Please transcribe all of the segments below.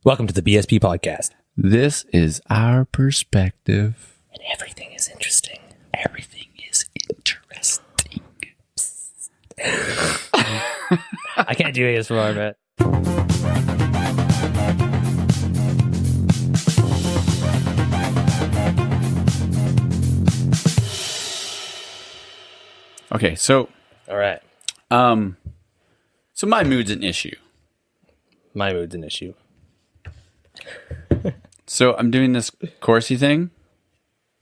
Welcome to the BSP podcast. This is our perspective. And everything is interesting. Everything is interesting. I can't do ASMR, man. Okay, so All right. so my mood's an issue. My mood's an issue. So I'm doing this coursey thing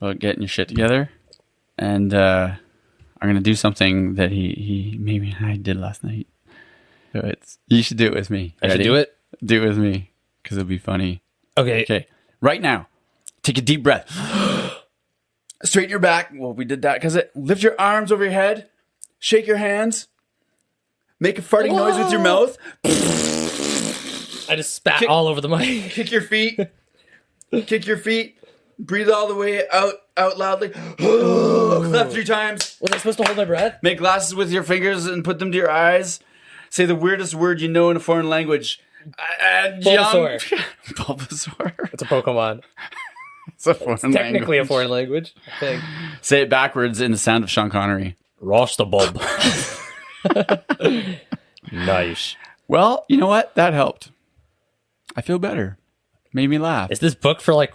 about getting your shit together, and I'm gonna do something that he maybe I did last night. So you should do it with me. I should Ready? do it? Do it with me because it'll be funny. Okay. Okay, right now, take a deep breath. Straighten your back. Well, we did that because lift your arms over your head. Shake your hands. Make a farting noise with your mouth. I just spat all over the mic. Kick your feet. Kick your feet. Breathe all the way out loudly. Clap 3 times. Was I supposed to hold my breath? Make glasses with your fingers and put them to your eyes. Say the weirdest word you know in a foreign language. Bulbasaur. Bulbasaur. It's a Pokemon. It's a foreign language. Technically a foreign language, I think. Say it backwards in the sound of Sean Connery. Rosh the bulb. Nice. Well, you know what? That helped. I feel better. Made me laugh. Is this book for like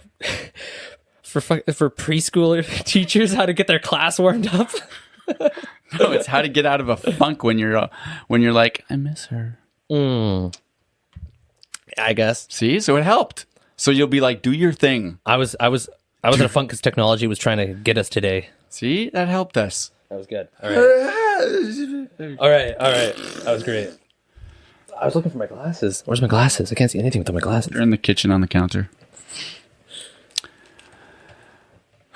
for preschooler teachers how to get their class warmed up? No, it's how to get out of a funk when you're like, I miss her. I guess. See, so it helped. So you'll be like, do your thing. I was in a funk because technology was trying to get us today. See, that helped us. That was good. All right. All right. That was great. I was looking for my glasses. Where's my glasses? I can't see anything without my glasses. They're in the kitchen on the counter.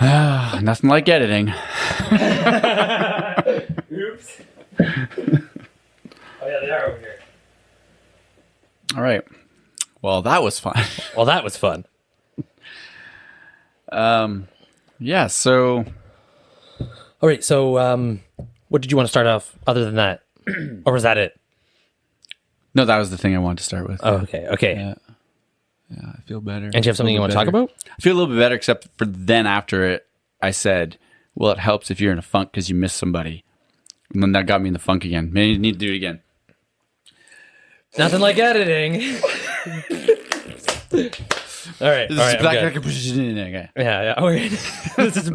Nothing like editing. Oops. Oh yeah, they are over here. All right. Well, that was fun. Well, that was fun. Yeah, so... All right, so what did you want to start off other than that? Or was that it? No, that was the thing I wanted to start with. Oh, okay. Yeah, I feel better. And do you have something you want to talk about? I feel a little bit better, except for then after it, I said, well, it helps if you're in a funk because you miss somebody. And then that got me in the funk again. Maybe you need to do it again. Nothing like editing. All right. Okay. Yeah. Okay. This is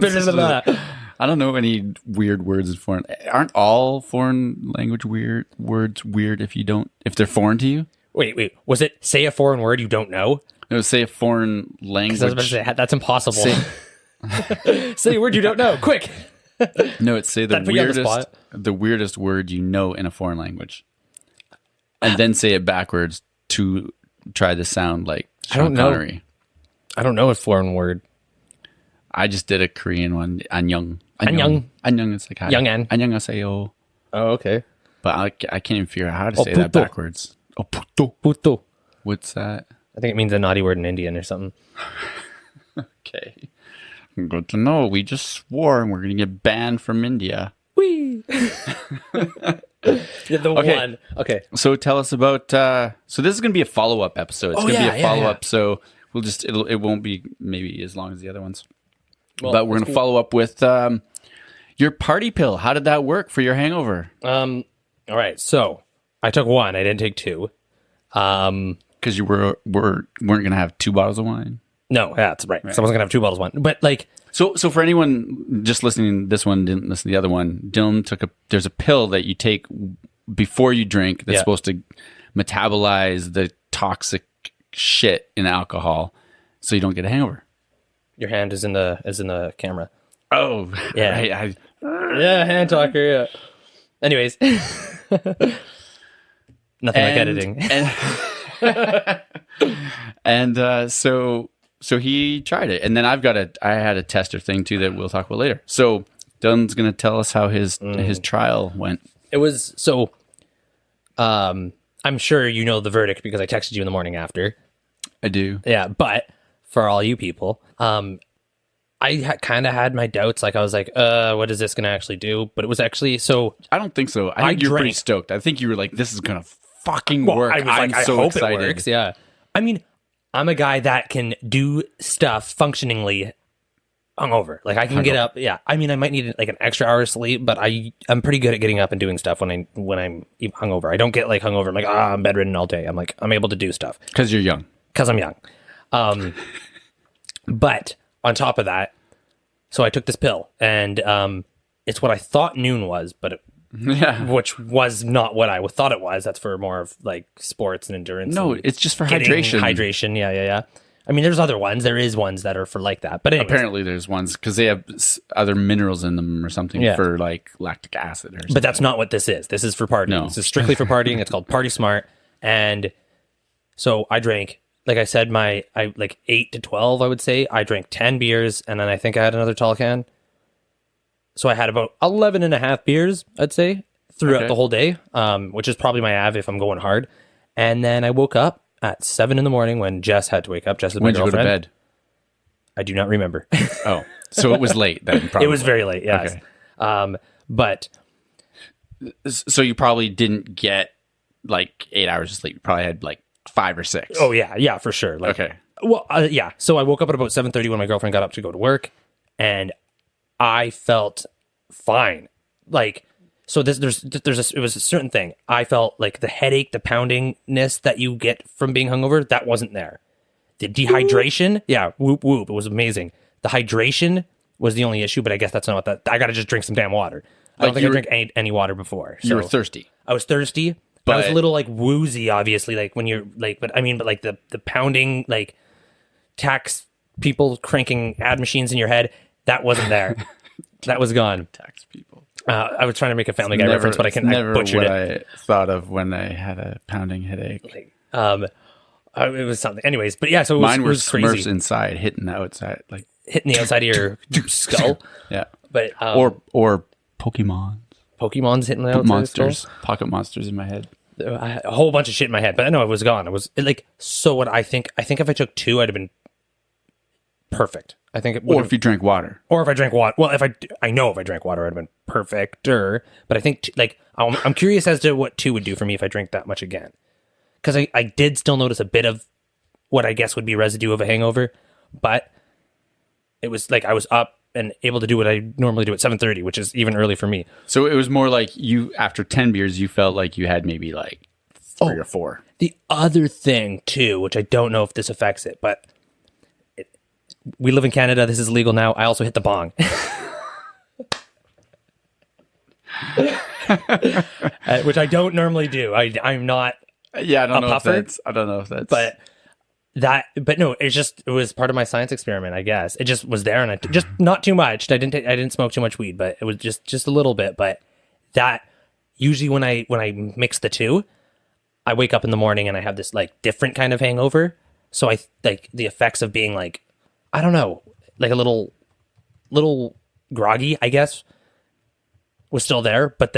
I don't know any weird words in foreign. Aren't all foreign language words weird if they're foreign to you? Wait. Was it say a foreign word you don't know? No, say a foreign language. I was about to say, that's impossible. Say a word you don't know. Quick. No, it's say the weirdest word you know in a foreign language. And then say it backwards to try to sound like Sean Connery. I don't know a foreign word. I just did a Korean one. Annyeong. Annyeong. It's like hi. Young'an. Annyeonghaseyo. Oh, okay. But I can't even figure out how to say that backwards. Oh, puto. Puto. What's that? I think it means a naughty word in Indian or something. Okay. Good to know. We just swore and we're going to get banned from India. Whee! One. Okay. So tell us about... so this is going to be a follow-up episode. It's going to be a follow-up, so we'll just... It won't be maybe as long as the other ones. Well, but we're going to follow up with your party pill. How did that work for your hangover? All right. So I took one. I didn't take 2. Because you weren't going to have 2 bottles of wine? No, yeah, that's right. So I wasn't going to have 2 bottles of wine. But like... So for anyone just listening, this one didn't listen to the other one. Dylan there's a pill that you take before you drink that's supposed to metabolize the toxic shit in alcohol so you don't get a hangover. Your hand is in the camera. Oh, yeah. Right. Yeah, hand talker, yeah. Anyways. Nothing like editing. And so he tried it. And then I had a tester thing too that we'll talk about later. So Dylan's going to tell us how his trial went. It was so I'm sure you know the verdict because I texted you in the morning after. I do. Yeah, but for all you people, I kind of had my doubts. Like I was like, what is this going to actually do? But it was actually so. I don't think so. I think you're pretty stoked. I think you were like, this is going to fucking work. I was I'm like, so I hope excited. it works. Yeah. I mean, I'm a guy that can do stuff functioningly hungover. Like I can get up. Yeah. I mean, I might need like an extra hour of sleep, but I'm pretty good at getting up and doing stuff when I'm hungover. I don't get like hungover. I'm like, I'm bedridden all day. I'm able to do stuff. Because you're young. Because I'm young. But on top of that, so I took this pill and it's what I thought noon was, but which was not what I thought it was. That's for more of like sports and endurance. No, it's just for hydration. Hydration. Yeah. I mean, there's other ones. There is ones that are for like that. But anyways. Apparently there's ones because they have other minerals in them or something for like lactic acid or something. But that's not what this is. This is for partying. No. This is strictly for partying. It's called Party Smart. And so I drank, like I said, I like 8 to 12, I would say. I drank 10 beers and then I think I had another tall can. So I had about 11 and a half beers, I'd say, throughout the whole day, which is probably my av if I'm going hard. And then I woke up at 7 a.m. when Jess had to wake up. Jess is my girlfriend. When did you go to bed? I do not remember. Oh, so it was late then, probably. It was very late, yes. Okay. But... So you probably didn't get like 8 hours of sleep. You probably had like 5 or 6. Oh, yeah, for sure. Like, okay. Well, yeah. So I woke up at about 7:30 when my girlfriend got up to go to work, and I felt fine. Like... So it was a certain thing. I felt like the headache, the poundingness that you get from being hungover, that wasn't there. The dehydration, whoop. It was amazing. The hydration was the only issue, but I guess that's not what that. I got to just drink some damn water. I don't think I drank any water before. So you were thirsty. I was thirsty. But I was a little like woozy, obviously. Like when you're like, but like the pounding, like tax people cranking ad machines in your head, that wasn't there. That was gone. Tax people. I was trying to make a Family Guy reference, but I butchered it. I thought of when I had a pounding headache. Like, it was something. Anyways, but yeah, so mine it was crazy. Smurfs inside, hitting the outside, like hitting the outside of your skull. Yeah, but or Pokemon. Pokemon's hitting the outside. Monsters, skull. Pocket monsters in my head. I had a whole bunch of shit in my head, but I know it was gone. It was like so. What I think if I took 2, I'd have been perfect. I think it would. Or if you drank water. Or if I drank water. Well, I know if I drank water, I'd have been perfecter. But I think like I'm curious as to what 2 would do for me if I drank that much again. Because I did still notice a bit of what I guess would be residue of a hangover, but it was like I was up and able to do what I normally do at 7:30, which is even early for me. So it was more like you after 10 beers, you felt like you had maybe like 3 or 4. The other thing too, which I don't know if this affects it, but. We live in Canada. This is legal now. I also hit the bong. Which I don't normally do. I'm not I don't know puffer, I don't know if that's... But no, it was part of my science experiment, I guess. It just was there and I just not too much. I didn't smoke too much weed, but it was just a little bit. But that usually when I mix the 2, I wake up in the morning and I have this like different kind of hangover. So I like the effects of being like, I don't know, like a little groggy, I guess, was still there. But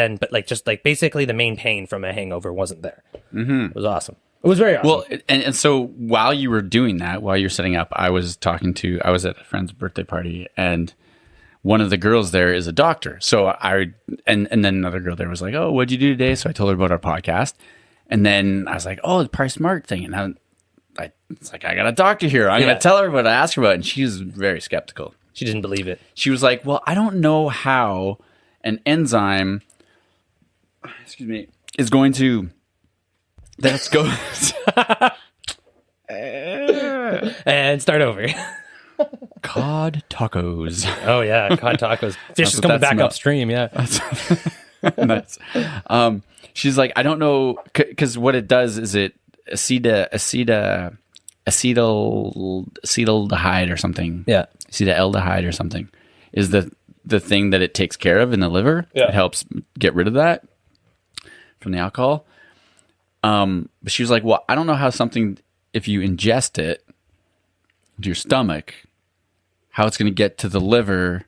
basically the main pain from a hangover wasn't there. Mm-hmm. It was awesome. It was very awesome. Well, and so while you were doing that, while you're setting up, I was at a friend's birthday party and one of the girls there is a doctor. So and then another girl there was like, oh, what'd you do today? So I told her about our podcast. And then I was like, oh, the Party Smart thing. And it's like, I got a doctor here. I'm going to tell her what I asked her about. And she was very skeptical. She didn't believe it. She was like, well, I don't know how an enzyme, is going to, let's go. And start over. Cod tacos. Oh, yeah. Cod tacos. Fish is coming back upstream. Yeah. Nice. She's like, I don't know. Because what it does is it, acetaldehyde or something. Yeah. Acetaldehyde or something is the thing that it takes care of in the liver. Yeah. It helps get rid of that from the alcohol. But she was like, well, I don't know how something, if you ingest it into your stomach, how it's going to get to the liver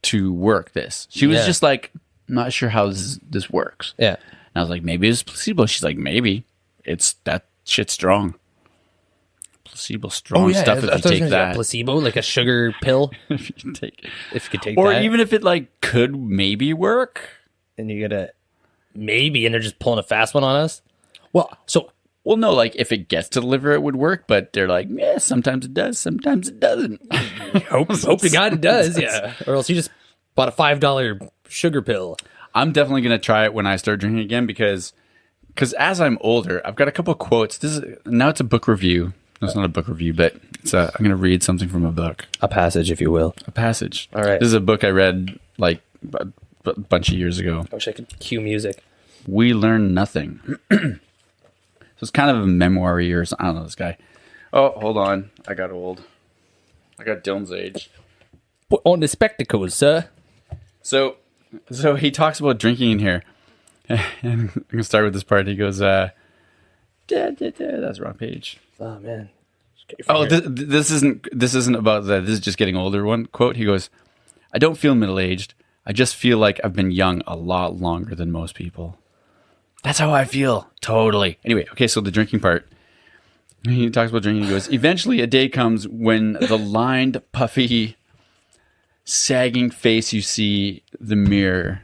to work this. She was just like, I'm not sure how this works. Yeah. And I was like, maybe it's placebo. She's like, maybe. It's that shit's strong. Placebo strong stuff if you take that. Placebo, like a sugar pill. If you could take that. Or even if it like could maybe work. And you gotta maybe, and they're just pulling a fast one on us. Well, so Well, no, like if it gets to the liver, it would work, but they're like, yeah, sometimes it does, sometimes it doesn't. Hope to God it does, yeah. Or else you just bought a $5 sugar pill. I'm definitely going to try it when I start drinking again because as I'm older, I've got a couple of quotes. Now it's a book review. No, it's not a book review, but I'm going to read something from a book. A passage, if you will. A passage. All right. This is a book I read like a bunch of years ago. I wish I could cue music. We Learn Nothing. So it's kind of a memoir or something. I don't know this guy. Oh, hold on. I got old. I got Dylan's age. Put on the spectacles, sir. So he talks about drinking in here. And I'm going to start with this part. He goes, that's the wrong page. Oh, man. Oh, this isn't about that. This is just getting older. One quote. He goes, I don't feel middle-aged. I just feel like I've been young a lot longer than most people. That's how I feel. Totally. Anyway, okay, so the drinking part. He talks about drinking. He goes, eventually a day comes when the lined, puffy, sagging face you see in the mirror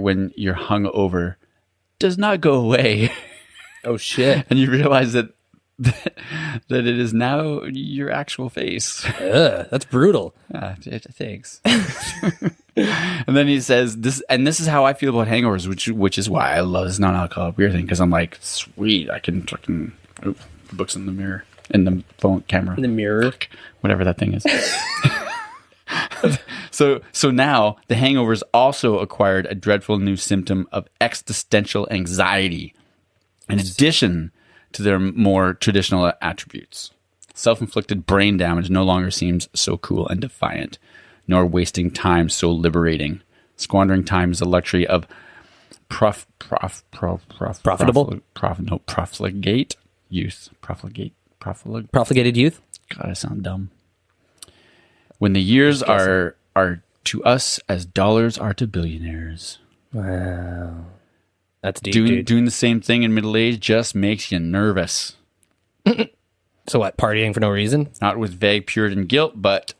when you're hung over does not go away. Oh, shit. And you realize that it is now your actual face. That's brutal. Thanks. And then he says this is how I feel about hangovers, which is why I love this non-alcoholic beer thing, because I'm like, sweet, I can fucking the book's in the mirror, in the phone camera, in the mirror, whatever that thing is. So now the hangovers also acquired a dreadful new symptom of existential anxiety, in addition to their more traditional attributes. Self-inflicted brain damage no longer seems so cool and defiant, nor wasting time so liberating. Squandering time is a luxury of profligate youth. Profligated youth? God, I sound dumb. When the years are to us as dollars are to billionaires. Wow. That's deep, Doing the same thing in middle age just makes you nervous. So what, partying for no reason? Not with vague Puritan guilt, but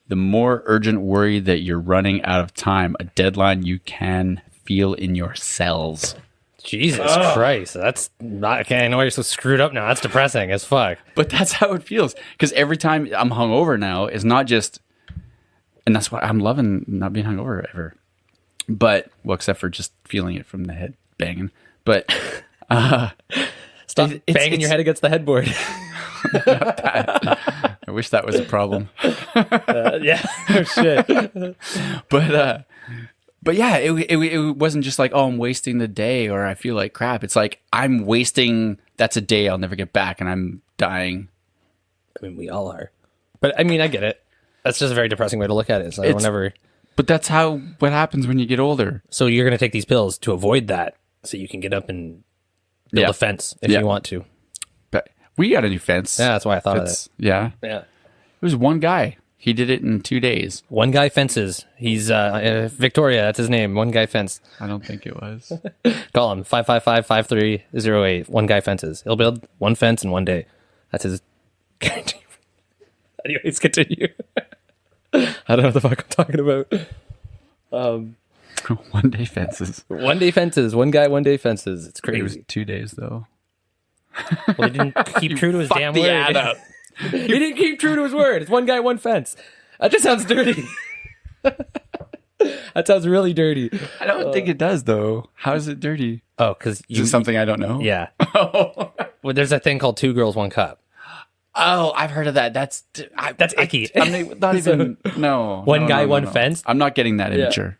the more urgent worry that you're running out of time, a deadline you can feel in your cells. Jesus Christ. That's not, okay, I know why you're so screwed up now. That's depressing as fuck. But that's how it feels. Because every time I'm hungover now, it's not just, and that's why I'm loving not being hungover ever. But, well, except for just feeling it from the head banging. But, stop banging your head against the headboard. I wish that was a problem. Yeah, oh, shit. But yeah, it wasn't just like, oh, I'm wasting the day or I feel like crap. It's like I'm wasting, that's a day I'll never get back and I'm dying. I mean, we all are. But I mean, I get it. That's just a very depressing way to look at it. So I don't ever. But that's what happens when you get older. So you're going to take these pills to avoid that so you can get up and build a fence if you want to. But we got a new fence. Yeah, that's why I thought of it. Yeah. Yeah. It was one guy. He did it in 2 days. One guy fences. He's Victoria. That's his name. One guy fence. I don't think it was. Call him 555-5308. One guy fences. He'll build one fence in 1 day. That's his guarantee. Anyways, continue. I don't know what the fuck I'm talking about. 1 day fences. 1 day fences. One guy, 1 day fences. It's crazy. It was 2 days though. Well, he didn't keep true to his damn word. Add up. He didn't keep true to his word. It's one guy, one fence. That just sounds dirty. That sounds really dirty. I don't think it does though. How is it dirty? Oh, because Is it something I don't know? Yeah. Oh. Well, there's a thing called 2 girls, 1 cup. Oh, I've heard of that. That's icky. I'm not even. No. One guy, one fence. I'm not getting that immature.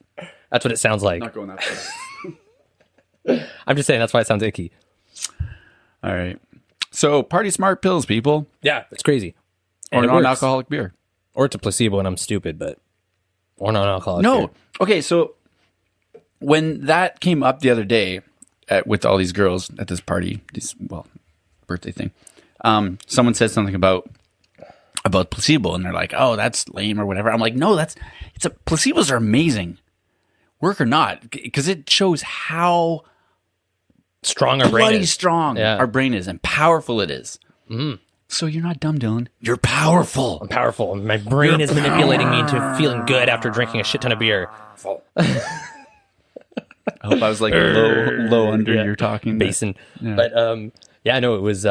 That's what it sounds like. Not going that far. I'm just saying that's why it sounds icky. All right. So party smart pills, people. Yeah, it's crazy. Or non-alcoholic beer. Or it's a placebo and I'm stupid, but or non-alcoholic No. beer. Okay, so when that came up the other day with all these girls at this party, birthday thing, someone said something about placebo and they're like, oh, that's lame or whatever. I'm like, no, placebos are amazing. Work or not, because it shows how strong our brain is. Strong our brain is and powerful it is. Mm. So you're not dumb, Dylan. You're powerful. I'm powerful. My brain is manipulating me into feeling good after drinking a shit ton of beer. I hope I was like low under your talking. Basin. Yeah. But Yeah, no, it was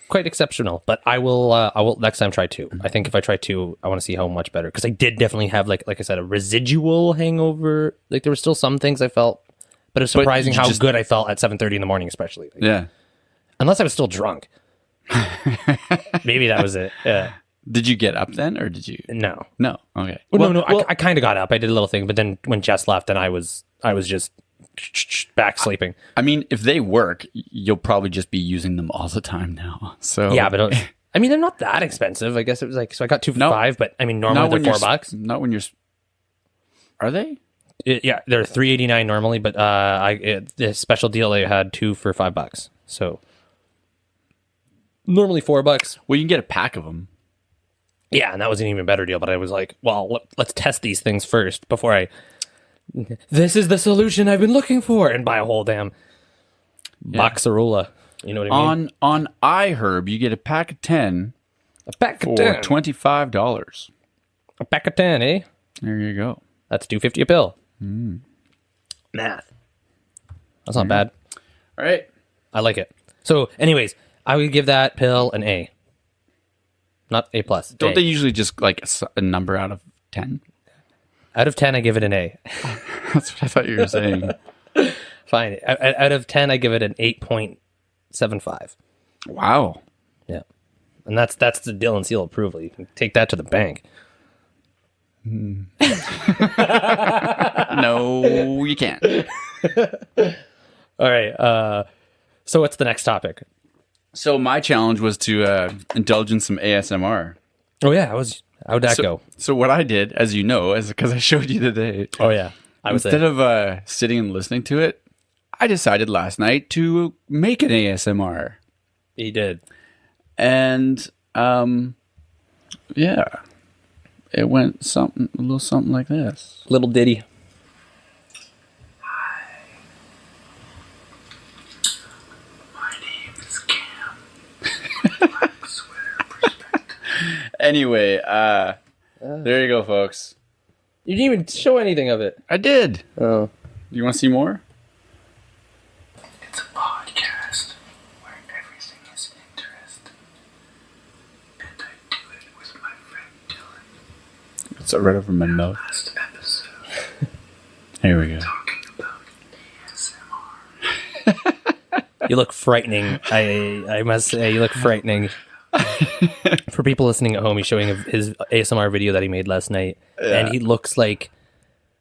quite exceptional. But I will next time try 2. I think if I try 2, I want to see how much better, because I did definitely have like I said, a residual hangover. Like there were still some things I felt, but it's surprising how good I felt at 7:30 in the morning, especially. Like, Yeah. unless I was still drunk. Maybe that was it. Yeah. Did you get up then, or did you? No. Okay. Well, I kind of got up. I did a little thing, but then when Jess left, then I was just back sleeping. I mean, if they work, you'll probably just be using them all the time now. So yeah, but I mean, they're not that expensive. I guess it was like, so I got 2 for $5, but I mean, normally they're $4. Not when you're. Are they? Yeah, they're $3.89 normally, but the special deal they had 2 for $5. So normally $4. Well, you can get a pack of them. Yeah, and that was an even better deal. But I was like, well, let's test these things first before I. This is the solution I've been looking for, and buy a whole damn Boxarola. You know what I mean? On iHerb, you get a pack of 10 A pack of for 10. $25. A pack of 10, eh? There you go. That's $2.50 a pill. Math. That's not bad. All right. I like it. So, anyways, I would give that pill an A. Not A+. Don't they usually just like a number out of 10? Out of 10, I give it an A. That's what I thought you were saying. Fine. Out of 10, I give it an 8.75. Wow. Yeah. And that's the Dylan seal approval. You can take that to the bank. No, you can't. All right. So what's the next topic? So my challenge was to indulge in some ASMR. Oh, yeah. How'd that go? So what I did, as you know, is because I showed you today. Oh, yeah. Instead of sitting and listening to it, I decided last night to make an ASMR. He did. And, yeah, it went a little something like this. Little ditty. Hi. My name is Cam. Black sweater perspective. Anyway, there you go, folks. You didn't even show anything of it. I did. Oh. You want to see more? It's a podcast where everything is interesting. And I do it with my friend Dylan. It's right over my mouth. Last episode, Here we go. talking about ASMR. You look frightening. I must say, you look frightening. For people listening at home, he's showing his ASMR video that he made last night. Yeah. And he looks like...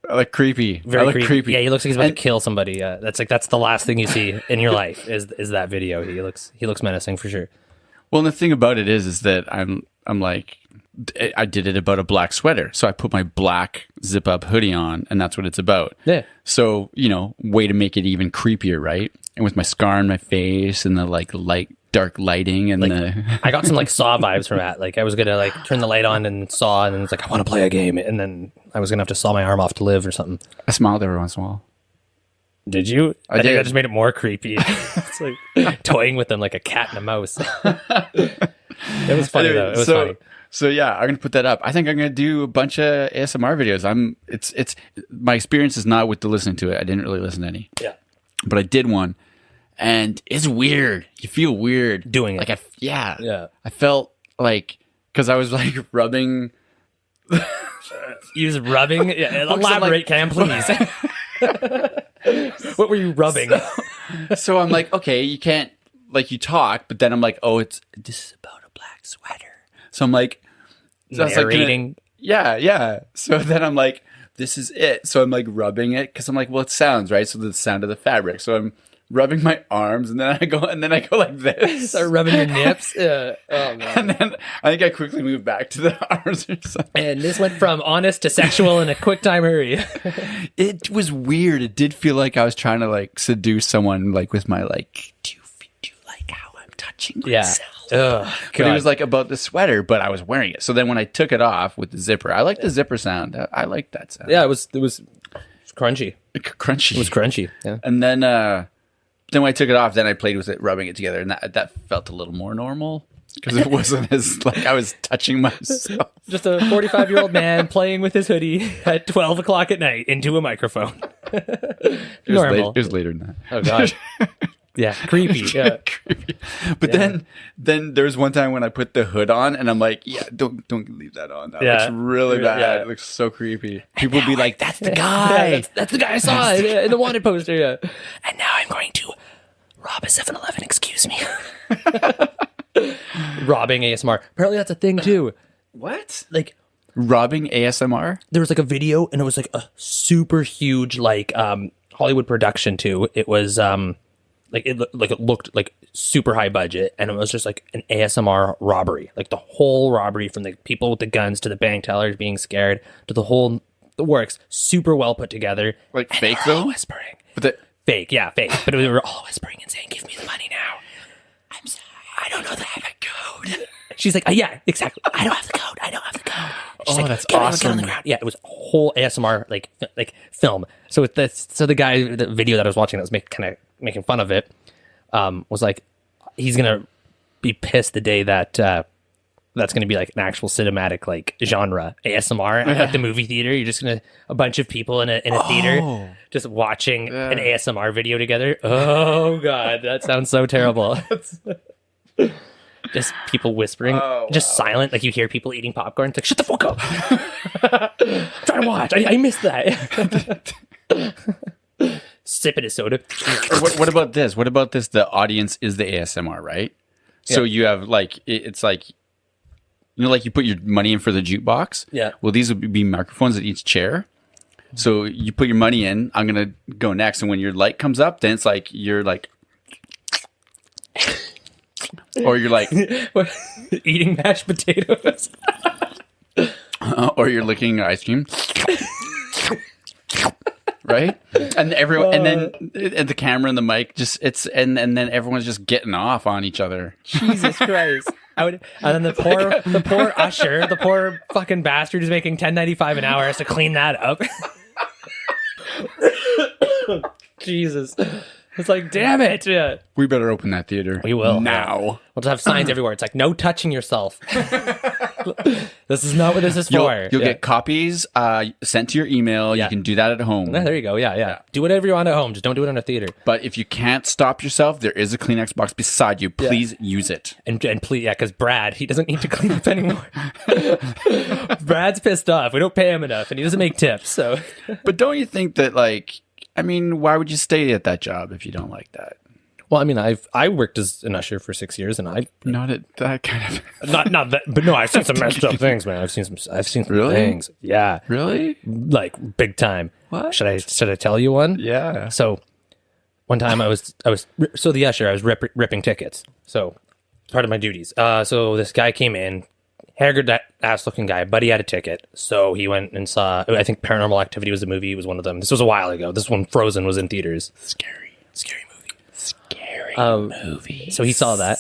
I look creepy. Very creepy. Yeah, he looks like he's about to kill somebody. That's the last thing you see in your life is that video. He looks menacing for sure. Well, and the thing about it is that I'm like, I did it about a black sweater. So I put my black zip up hoodie on, and that's what it's about. Yeah. So, way to make it even creepier, right? And with my scar on my face and the dark lighting and I got some Saw vibes from that. I was gonna turn the light on and Saw, and then it's I want to play a game, and then I was gonna have to saw my arm off to live or something. I smiled every once in a while. Did you? I think did. that just made it more creepy. It's like toying with them like a cat and a mouse. It was funny though. It was funny. So yeah, I'm gonna put that up. I think I'm gonna do a bunch of ASMR videos. It's my experience is not with the listening to it. I didn't really listen to any. Yeah. But I did one, and it's weird. You feel weird doing it. Yeah. I felt because I was rubbing. You was rubbing. Yeah, elaborate, Cam, please. What were you rubbing? So I'm okay, you can't you talk, but then I'm this is about a black sweater. So I'm narrating. Yeah. So then I'm this is it. So I'm rubbing it because I'm well, it sounds right. So the sound of the fabric. So I'm rubbing my arms, and then I go like this. Start rubbing your nips. Oh man. And then I think I quickly moved back to the arms or something. And this went from honest to sexual in a quick time hurry. It was weird. It did feel like I was trying to seduce someone with my do you like how I'm touching myself? Yeah. But it was about the sweater, but I was wearing it. So then when I took it off with the zipper, I like the zipper sound. I like that sound. Yeah, it was crunchy. Crunchy. It was crunchy. Yeah. And then when I took it off, then I played with it, rubbing it together, and that felt a little more normal because it wasn't as I was touching myself. Just a 45-year-old man playing with his hoodie at 12 o'clock at night into a microphone. Normal. It was later than that. Oh gosh. Yeah, creepy. Yeah. Creepy. But then there's one time when I put the hood on and I'm like, yeah, don't leave that on. That looks really bad. Yeah. It looks so creepy. People be like, that's the guy. Yeah, that's the guy I saw in the wanted poster. Yeah. And now I'm going to rob a 7-Eleven. Excuse me. Robbing ASMR. Apparently that's a thing too. What? Like Robbing ASMR? there was like a video and it was like a super huge like Hollywood production too. It was it looked like super high budget, and it was just like an ASMR robbery. Like the whole robbery, from the people with the guns to the bank tellers being scared to the works, super well put together. Like And fake they were all though? whispering. But Fake, yeah, fake. But we were all whispering and saying, "Give me the money now." I'm sorry, I don't know that I have a code. She's like, yeah, exactly. I don't have the code. I don't have the code. She's like, that's get on awesome. the ground. Yeah, it was a whole ASMR like film. So the guy, the video that I was watching that was making fun of it, was like, he's gonna be pissed the day that that's gonna be like an actual cinematic like genre ASMR at like the movie theater. You're just gonna a bunch of people in a theater just watching an ASMR video together. Oh god, that sounds so terrible. Just people whispering, just silent. Like you hear people eating popcorn. It's like, shut the fuck up. I'm trying to watch. I missed that. Sipping a soda. what about this? What about this? The audience is the ASMR, right? So you have like, it's like, you know, like you put your money in for the jukebox. Yeah. Well, these would be microphones at each chair. So you put your money in. I'm going to go next. And when your light comes up, then it's like, you're like, or you're like Eating mashed potatoes. or you're licking ice cream. Right? And everyone, and then the camera and the mic and then everyone's just getting off on each other. Jesus Christ. And then the poor usher, the poor fucking bastard who's making $10.95 an hour has to clean that up. Jesus. It's like, damn it. Yeah. We better open that theater. We will. Now. Yeah. We'll just have signs everywhere. It's like, no touching yourself. This is not what this is for. You'll get copies sent to your email. Yeah. You can do that at home. Yeah, there you go. Yeah. Do whatever you want at home. Just don't do it in a theater. But if you can't stop yourself, there is a Kleenex box beside you. Please use it. And please, yeah, because Brad, he doesn't need to clean up anymore. Brad's pissed off. We don't pay him enough, and he doesn't make tips. So, But don't you think that, like, I mean, why would you stay at that job if you don't like that? well, I mean, I worked as an usher for 6 years, and Not at that kind of. not that, but no, I've seen some messed up things, man. I've seen some Really? things. Yeah, Really? like big time. What? Should I tell you one? Yeah. So one time I was so the usher, I was ripping tickets. So part of my duties. So this guy came in, haggard ass looking guy, but he had a ticket. So he went and saw, I think Paranormal Activity was the movie. It was one of them. This was a while ago. This one, Frozen, was in theaters. Scary movie. So he saw that.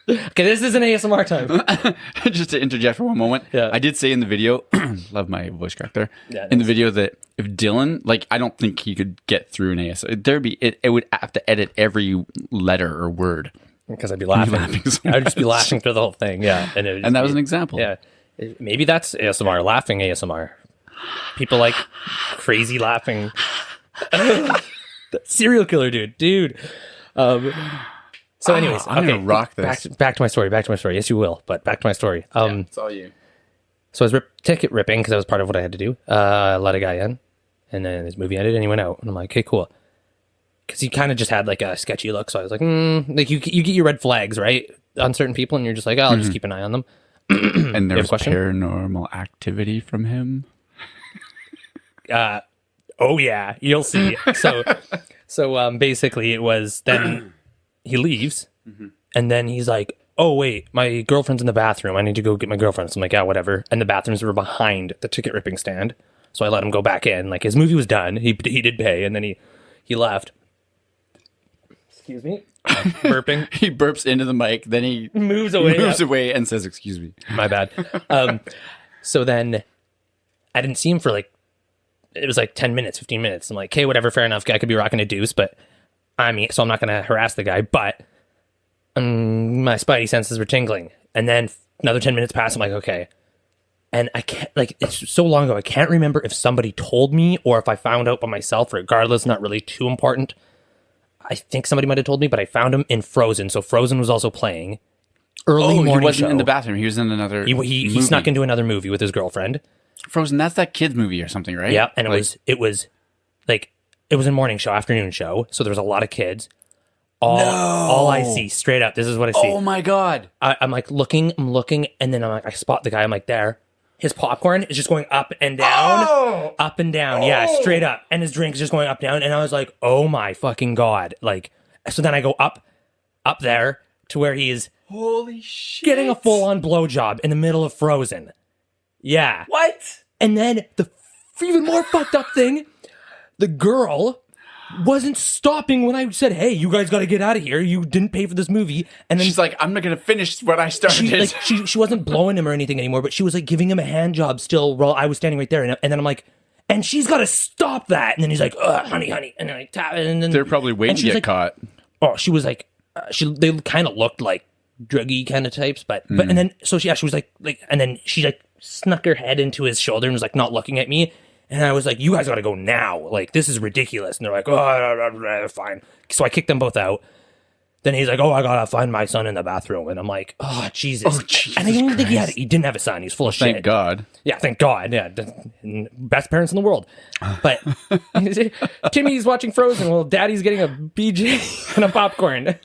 Okay, this is an ASMR time. Just to interject for one moment. Yeah. I did say in the video, love my voice crack there. Yeah, in the video that if Dylan, like, I don't think he could get through an ASMR. It would have to edit every letter or word. Because I'd be laughing. so I would just be laughing through the whole thing. Yeah. And that was an example. Yeah. Maybe that's ASMR, laughing ASMR. People like crazy laughing. Serial killer dude. So anyways, I'm gonna rock this. Back to my story. Yes, you will. But back to my story. It's all you. So I was ticket ripping because that was part of what I had to do. Let a guy in, and then his movie ended, and he went out. And I'm like, okay, cool. Because he kind of just had like a sketchy look. So I was like, like you get your red flags, right, on certain people, and you're just like, oh, I'll just keep an eye on them. And there You was have a question? paranormal activity from him. Oh yeah, you'll see. So basically, it was then he leaves, and then he's like, "Oh wait, my girlfriend's in the bathroom. I need to go get my girlfriend." So I'm like, "Yeah, whatever." And the bathrooms were behind the ticket ripping stand, so I let him go back in. Like his movie was done. He did pay, and then he left. Excuse me, burping. He burps into the mic, then he Moves away. and says, "Excuse me." My bad. So then I didn't see him for like, it was like 10 minutes, 15 minutes. I'm like, okay, whatever, fair enough. Guy could be rocking a deuce, but so I'm not going to harass the guy, but my spidey senses were tingling. And then another 10 minutes passed. I'm like, okay. And I can't, like, it's so long ago. I can't remember if somebody told me or if I found out by myself. Regardless, not really too important. I think somebody might have told me, but I found him in Frozen. So Frozen was also playing. Early morning he wasn't show. in the bathroom. He was in another He snuck into another movie with his girlfriend. Frozen, that's that kid's movie or something, right? Yeah, and it was a morning show, afternoon show. So there was a lot of kids. All I see, straight up, this is what I see. Oh my God. I'm like looking, and then I spot the guy. I'm like, there. His popcorn is just going up and down, up and down. Yeah, straight up. And his drink is just going up and down. And I was like, oh my fucking God. Like, so then I go up there to where he is Holy shit. getting a full-on blowjob in the middle of Frozen. Yeah. What? And then the even more fucked up thing, the girl wasn't stopping when I said, hey, you guys got to get out of here. You didn't pay for this movie. And then She's like, I'm not going to finish what I started. she wasn't blowing him or anything anymore, but she was like giving him a hand job still while I was standing right there. And then I'm like, and she's got to stop that. And then he's like, honey. And then like, tap. And then They're probably waiting to get like, caught. Oh, she was like, they kind of looked like druggy kind of types, but and then so she was like, and then she like snuck her head into his shoulder and was like not looking at me. And I was like, you guys got to go now. Like, this is ridiculous. And they're like, oh, fine. So I kicked them both out. Then he's like, oh, I got to find my son in the bathroom. And I'm like, oh, Jesus. And I didn't even think he didn't have a son. He's full of shit. Thank God. Yeah, thank God. Yeah, best parents in the world. But Timmy's watching Frozen while Daddy's getting a BJ and a popcorn.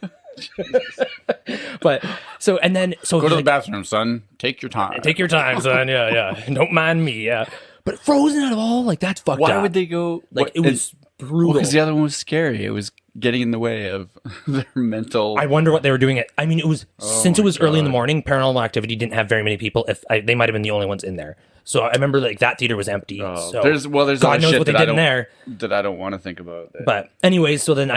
But so Go to the bathroom, son. Take your time. Take your time, son. Yeah. Don't mind me. Yeah. But Frozen out of all, like, that's fucked up. Why would they go? Like, it was brutal. Because the other one was scary. It was getting in the way of their mental. I wonder what they were doing. I mean, it was since it was early in the morning. Paranormal Activity didn't have very many people. They might have been the only ones in there. So I remember like that theater was empty. So there's God knows what they did in there. That I don't want to think about. But anyways, so then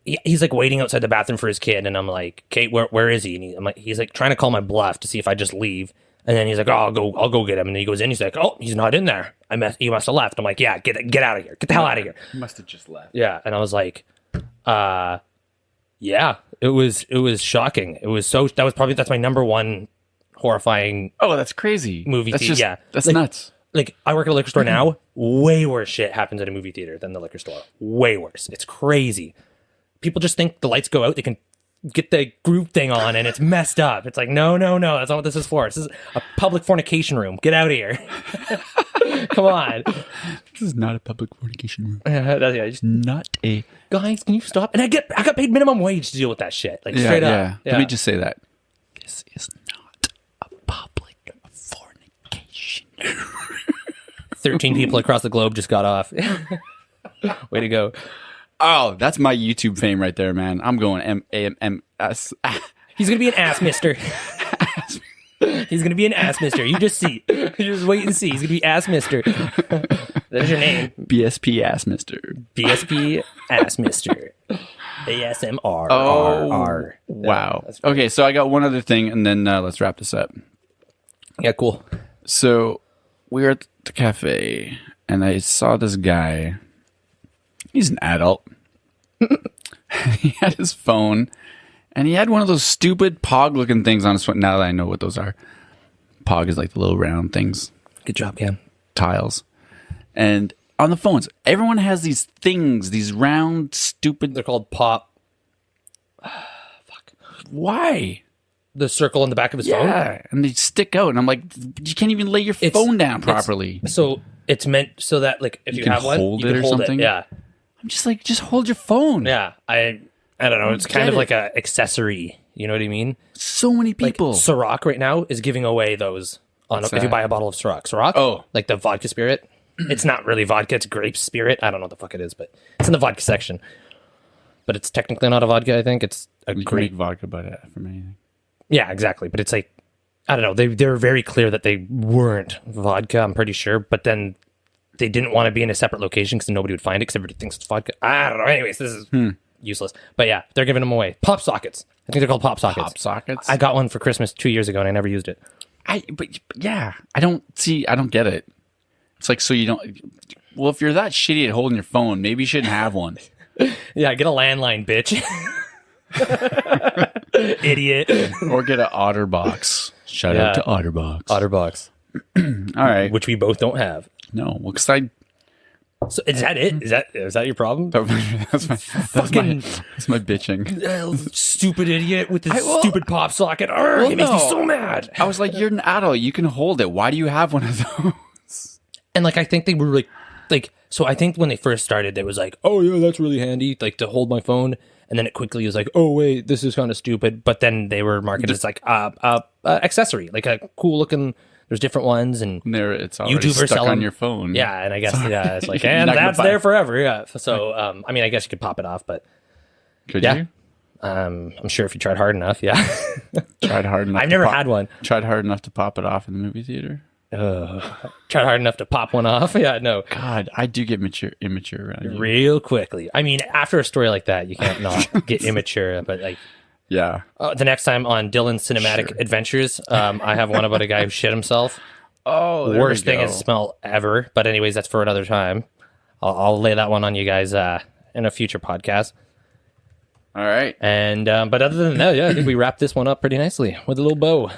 he's like waiting outside the bathroom for his kid, and I'm like, Kate, where is he? And he's like trying to call my bluff to see if I just leave. And then he's like, oh, I'll go get him. And then he goes in. He's like, oh, he's not in there. He must have left. I'm like, yeah, get out of here. Get the hell out of here. He must have just left. Yeah. And I was like, yeah, it was shocking. That's my number one horrifying. Oh, that's crazy. Movie theater. Yeah. That's nuts. Like, I work at a liquor store now. Way worse shit happens at a movie theater than the liquor store. Way worse. It's crazy. People just think the lights go out. They can get the group thing on and it's messed up. It's like, no. That's not what this is for. This is a public fornication room. Get out of here. Come on. This is not a public fornication room. Just not a... Guys, can you stop? And I got paid minimum wage to deal with that shit. Like, straight up. Let me just say that. This is not a public fornication room. 13 people across the globe just got off. Way to go. Oh, that's my YouTube fame right there, man. I'm going M-A-M-S. He's going to be an ass mister. He's going to be an ass mister. You just see. You just wait and see. He's going to be ass mister. There's your name. BSP ass mister. BSP ass mister. ASMR. Oh, wow. Okay, so I got one other thing, and then let's wrap this up. Yeah, cool. So we were at the cafe, and I saw this guy. He's an adult. He had his phone, and he had one of those stupid Pog-looking things on his phone. Now that I know what those are. Pog is like the little round things. Good job, Cam. Tiles. And on the phones, everyone has these things, these round, stupid... They're called Pop... Fuck. Why? The circle on the back of his phone? Yeah, and they stick out, and I'm like, you can't even lay your phone down properly. So it's meant so that, like, if you have one, you can hold it. Yeah. I'm just like, just hold your phone. Yeah, I don't know. It's kind of like a accessory. You know what I mean? So many people. Like Ciroc right now is giving away those if you buy a bottle of Ciroc. Ciroc? Oh. Like the vodka spirit. It's not really vodka. It's grape spirit. I don't know what the fuck it is, but it's in the vodka section. But it's technically not a vodka, I think. It's a grape vodka, but from anything. Yeah, exactly. But it's like, I don't know. They're very clear that they weren't vodka, I'm pretty sure. But then they didn't want to be in a separate location because nobody would find it because everybody thinks it's vodka. I don't know. Anyways, this is useless. But yeah, they're giving them away. PopSockets. I think they're called PopSockets. PopSockets? I got one for Christmas 2 years ago and I never used it. But yeah, I don't get it. It's like, so you don't... Well, if you're that shitty at holding your phone, maybe you shouldn't have one. Yeah, get a landline, bitch. Idiot. Or get an OtterBox. Shout out to OtterBox. OtterBox. All right. Which we both don't have. No, well, because I So is that it? Is that your problem? That's my bitching. Stupid idiot with this stupid pop socket. It makes me so mad. I was like, you're an adult. You can hold it. Why do you have one of those? And like, I think they were like, so I think when they first started, it was like, oh yeah, that's really handy, like to hold my phone. And then it quickly was like, oh wait, this is kind of stupid. But then they were marketed as like accessory, like a cool looking. There's different ones, and it's already YouTubers stuck sell on them. your phone. Yeah, and I guess it's like, and that's there forever. Yeah. So I mean, I guess you could pop it off, but could you? I'm sure if you tried hard enough, yeah. Tried hard enough. I've never had one. Tried hard enough to pop it off in the movie theater. Tried hard enough to pop one off. Yeah, no. God, I do get immature around you. Real quickly. I mean, after a story like that, you can't not get immature. But like, yeah. The next time on Dylan's Cinematic Adventures, I have one about a guy who shit himself. Oh, there worst thing is smell ever. But anyways, that's for another time. I'll lay that one on you guys in a future podcast. All right. And but other than that, yeah, I think we wrapped this one up pretty nicely with a little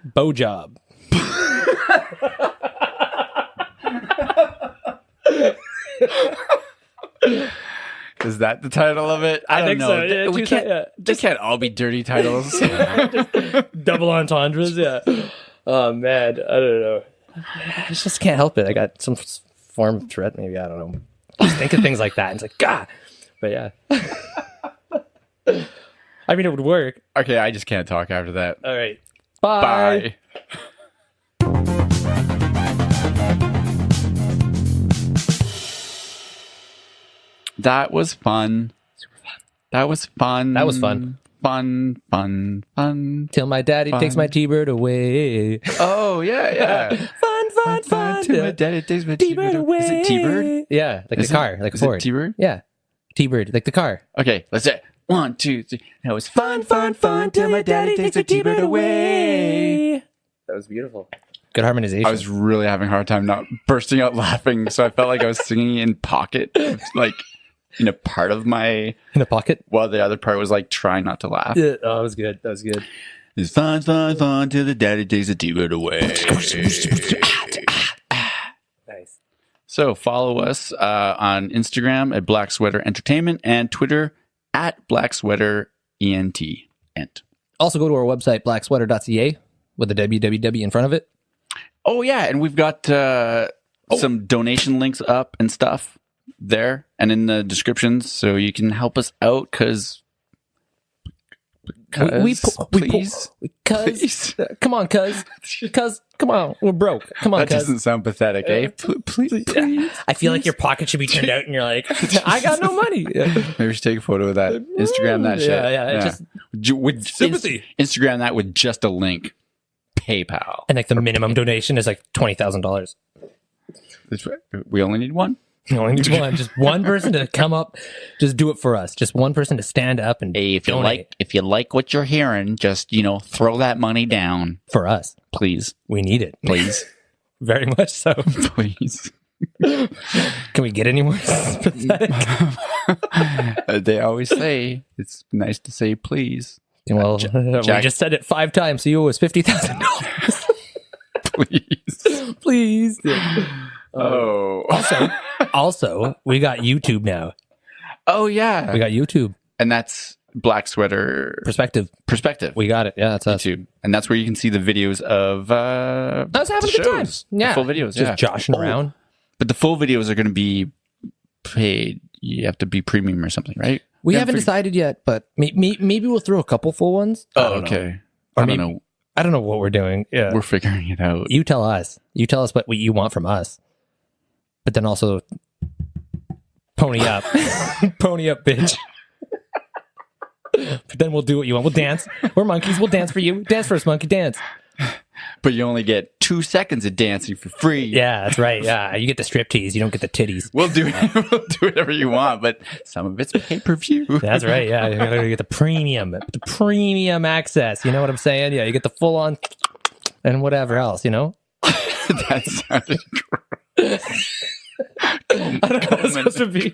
bow job. Is that the title of it? I don't think know. so. Yeah, we can't. They can't all be dirty titles. Double entendres. Yeah. Oh man, I don't know. I just can't help it. I got some form of Tourette. Maybe I don't know. Just think of things like that. And it's like God. But yeah. I mean, it would work. Okay, I just can't talk after that. All right. Bye. That was fun. That was fun. That was fun. Fun. Till my daddy takes my T-bird away. Oh, yeah. Fun. Till my daddy takes my T-bird away. Is it T-bird? Yeah, like a car, like a Ford. T-bird? Yeah. T-bird, like the car. Okay, let's say 1, 2, 3. That was fun. Till my daddy takes my T-bird away. That was beautiful. Good harmonization. I was really having a hard time not bursting out laughing, so I felt like I was singing in pocket, like in a part of my... In a pocket? While the other part was like trying not to laugh. Yeah, that was good. It's fun till the daddy takes the T-bird away. Nice. So follow us on Instagram at Black Sweater Entertainment and Twitter at Black Sweater ENT. Also go to our website, blacksweater.ca, with a www in front of it. Oh, yeah. And we've got some donation links up and stuff there and in the descriptions. So you can help us out because... Please. Come on, cuz. Come on. We're broke. Come on, that cuz. doesn't sound pathetic, eh? Please. I feel like your pocket should be turned out and you're like, I got no money. Yeah. Maybe we should take a photo of that. Instagram that shit. Yeah. Just with sympathy. Instagram that with just a link. PayPal. And like the minimum donation is like $20,000. We only need one? You only need one. Just one person to come up. Just do it for us. Just one person to stand up and if donate. you like what you're hearing, just, throw that money down. For us. Please. We need it. Please. Very much so. Please. Can we get any more pathetic? They always say it's nice to say please. Well, we just said it 5 times, so you owe us $50,000. Please. Yeah. Oh. Also, we got YouTube now. Oh, yeah. We got YouTube. And that's Black Sweater Perspective. We got it. Yeah, that's us. YouTube. And that's where you can see the videos of I was having a good time. Yeah. The full videos. Just joshing around. But the full videos are going to be paid. You have to be premium or something, right? We haven't decided yet, but maybe we'll throw a couple full ones. Oh, okay. I don't know. I don't know what we're doing. Yeah. We're figuring it out. You tell us. You tell us what you want from us. But then also pony up. Pony up, bitch. But then we'll do what you want. We'll dance. We're monkeys. We'll dance for you. Dance first, monkey. Dance. But you only get 2 seconds of dancing for free. Yeah, that's right. Yeah, you get the strip tease. You don't get the titties. We'll do whatever you want, but some of it's pay-per-view. That's right. Yeah, you gotta get the premium access. You know what I'm saying? Yeah, you get the full-on and whatever else. That sounded gross. I don't know what it's supposed to be.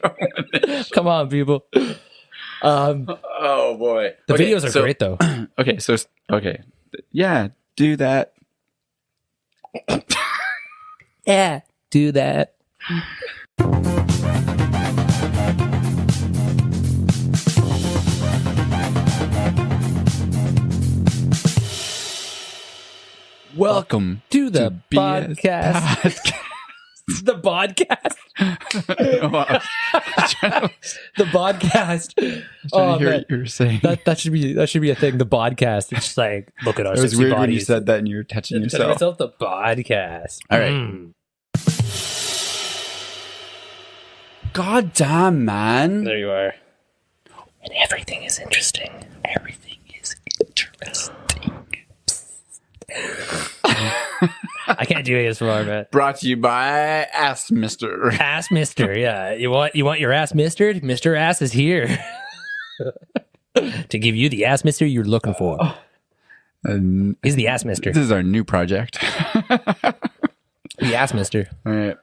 Come on, people. Oh boy, the videos are great though. Okay, yeah, do that. Yeah, do that. Welcome to the BS podcast. The podcast. The podcast. Oh, hear what you were saying. That should be a thing. The podcast. It's just like, look at our It was 60 weird bodies. when you said that and you were touching yourself. The podcast. All right. God damn, man. There you are. And everything is interesting. Everything is interesting. I can't do ASMR, man. Brought to you by Ask Mister. Ass Mister, yeah. You want your ass mistered? Mr. Ass is here to give you the ass mister you're looking for. He's the ass mister. This is our new project. The ass mister. All right.